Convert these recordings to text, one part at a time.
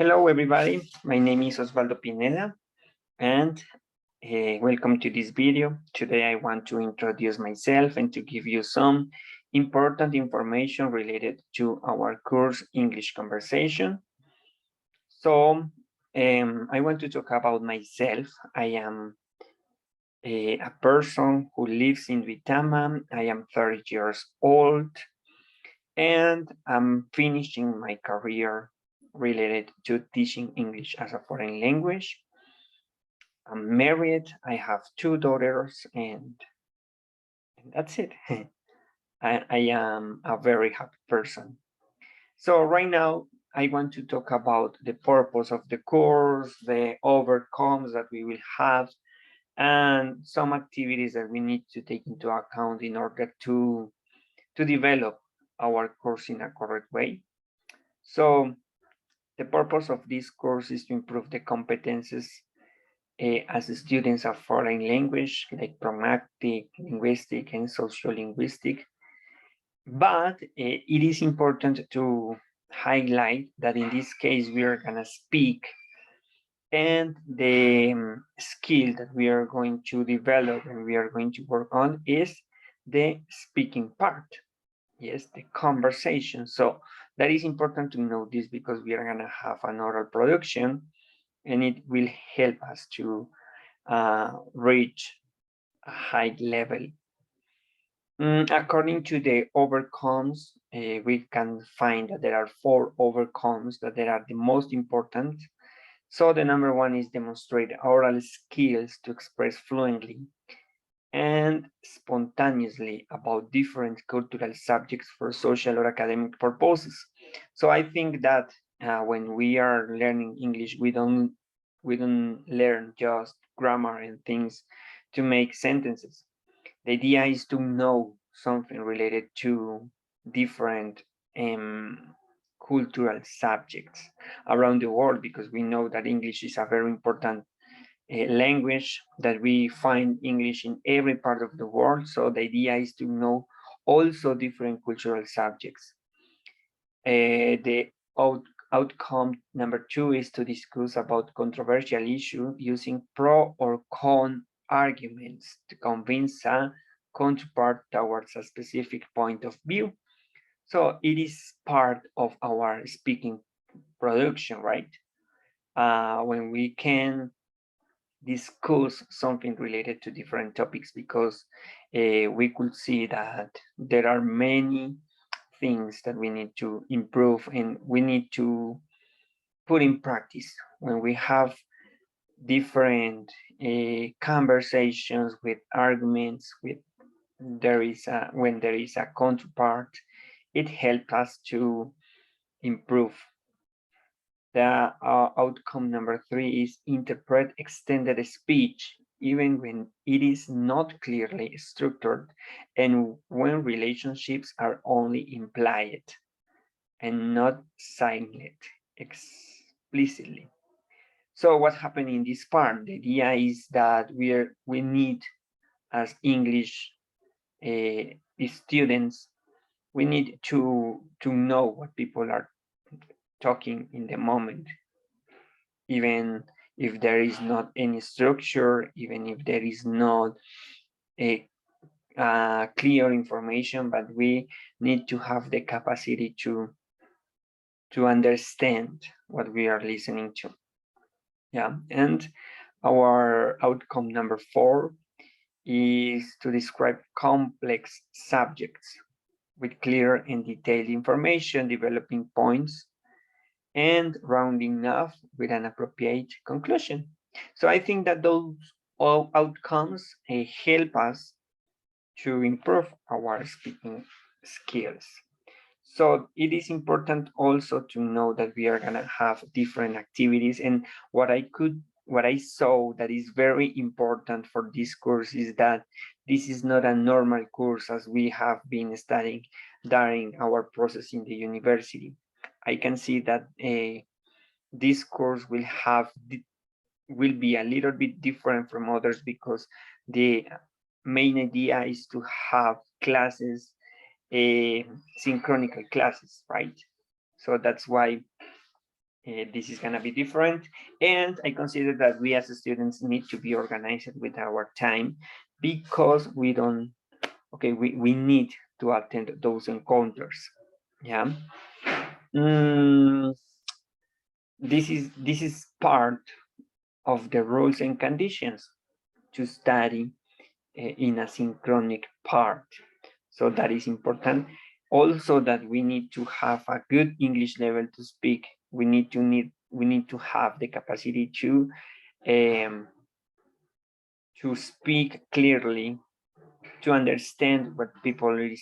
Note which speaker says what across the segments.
Speaker 1: Hello, everybody. My name is Osvaldo Pineda, and welcome to this video. Today, I want to introduce myself and to give you some important information related to our course English Conversation. So, I want to talk about myself. I am a person who lives in Duitama. I am 30 years old, and I'm finishing my career related to teaching English as a foreign language. I'm married, I have two daughters, and that's it. I am a very happy person. So right now, I want to talk about the purpose of the course, the overcomes that we will have, and some activities that we need to take into account in order to develop our course in a correct way. So the purpose of this course is to improve the competences as students of foreign language, like pragmatic, linguistic, and sociolinguistic. But it is important to highlight that in this case, we are going to speak, and the skill that we are going to develop and we are going to work on is the speaking part. Yes, the conversation. So that is important to know this because we are going to have an oral production, and it will help us to reach a high level. According to the overcomes, we can find that there are 4 overcomes that are the most important. So the number 1 is demonstrate oral skills to express fluently and spontaneously about different cultural subjects for social or academic purposes. So I think that when we are learning English, we don't learn just grammar and things to make sentences. The idea is to know something related to different cultural subjects around the world, because we know that English is a very important language, that we find English in every part of the world. So the idea is to know also different cultural subjects. The outcome number 2 is to discuss about controversial issue using pro or con arguments to convince a counterpart towards a specific point of view. So it is part of our speaking production, right? When we can discuss something related to different topics, because we could see that there are many things that we need to improve and we need to put in practice when we have different conversations with arguments with when there is a counterpart. It helps us to improve. The outcome number 3 is interpret extended speech even when it is not clearly structured and when relationships are only implied and not signed explicitly. So what happened in this part? The idea is that we need, as English students, we need to know what people are talking in the moment, even if there is not any structure, even if there is not a clear information, but we need to have the capacity to understand what we are listening to. Yeah, and our outcome number 4 is to describe complex subjects with clear and detailed information, developing points, and rounding off with an appropriate conclusion. So I think that those all outcomes help us to improve our speaking skills. So it is important also to know that we are gonna have different activities, and what I saw that is very important for this course is that this is not a normal course as we have been studying during our process in the university. I can see that this course will be a little bit different from others because the main idea is to have classes, synchronical classes, right? So that's why this is gonna be different. And I consider that we as students need to be organized with our time because we don't, okay, we need to attend those encounters. Yeah. This is part of the rules and conditions to study in a synchronic part. So that is important. Also, that we need to have a good English level to speak. We need to have the capacity to speak clearly, to understand what people is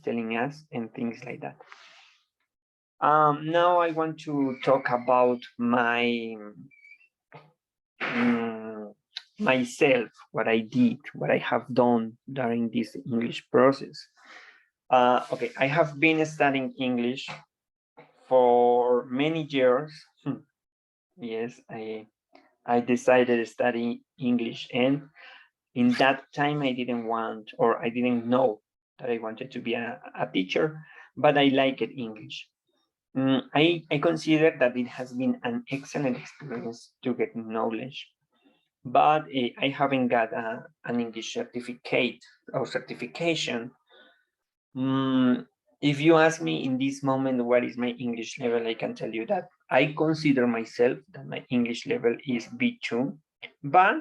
Speaker 1: telling us, and things like that. Now I want to talk about myself, what I did, what I have done during this English process. Okay, I have been studying English for many years. Yes, I decided to study English, and in that time I didn't want, or I didn't know that I wanted to be a teacher, but I liked English. I consider that it has been an excellent experience to get knowledge, but I haven't got an English certificate or certification. If you ask me in this moment what is my English level, I can tell you that I consider myself that my English level is B2, but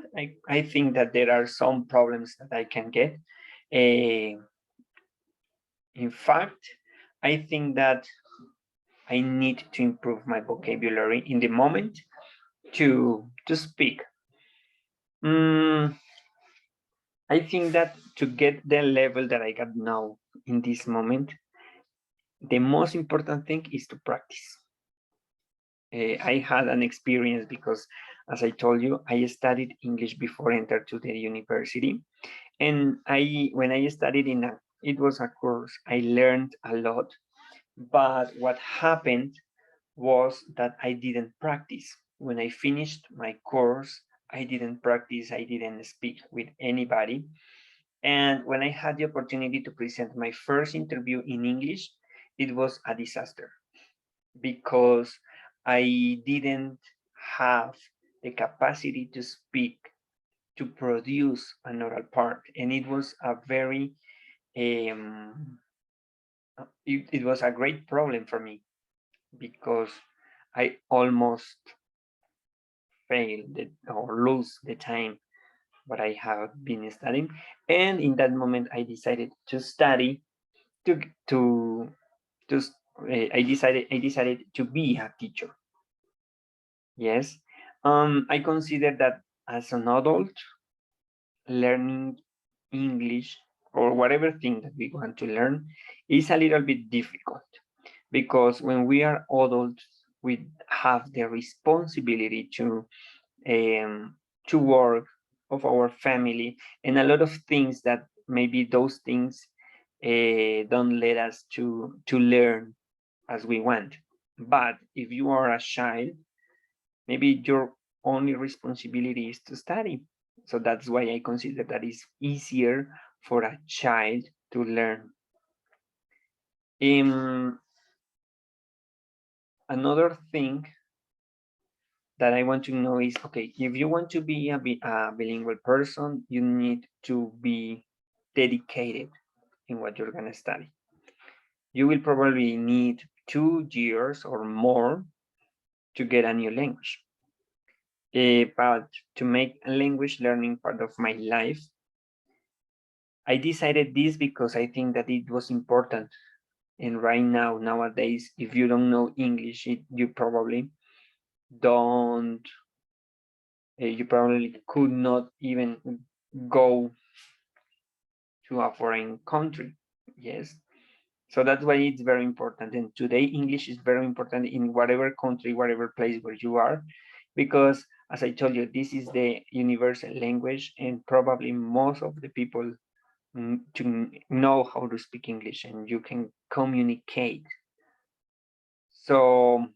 Speaker 1: I think that there are some problems that I can get. In fact, I think that I need to improve my vocabulary in the moment to speak. I think that to get the level that I got now in this moment, the most important thing is to practice. I had an experience because, as I told you, I studied English before I entered to the university, and when I studied it was a course, I learned a lot, but what happened was that I didn't practice. When I finished my course, I didn't practice, I didn't speak with anybody. And when I had the opportunity to present my first interview in English, it was a disaster because I didn't have the capacity to speak, to produce an oral part. And it was a very, it was a great problem for me because I almost failed or lose the time what I have been studying. And in that moment, I decided to study to to to I decided to be a teacher. Yes, I consider that as an adult, learning English or whatever thing that we want to learn is a little bit difficult because when we are adults, we have the responsibility to work of our family and a lot of things that maybe those things don't let us to learn as we want. But if you are a child, maybe your only responsibility is to study. So that's why I consider that it's easier for a child to learn. Another thing that I want to know is, okay, if you want to be a bilingual person, you need to be dedicated in what you're gonna study. You will probably need 2 years or more to get a new language. But to make language learning part of my life, I decided this because I think that it was important. And right now, nowadays, if you don't know English, you probably don't, you probably could not even go to a foreign country. Yes. So that's why it's very important. And today, English is very important in whatever country, whatever place where you are, because as I told you, this is the universal language, and probably most of the people to know how to speak English and you can communicate. So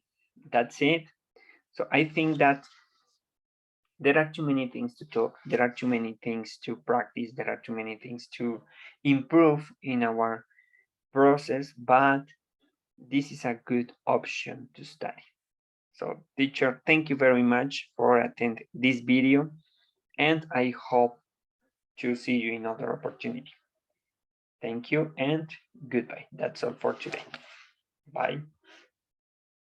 Speaker 1: that's it. So I think that there are too many things to talk. There are too many things to practice. There are too many things to improve in our process, but this is a good option to study. So teacher, thank you very much for attending this video, and I hope to see you in another opportunity. Thank you and goodbye. That's all for today. Bye.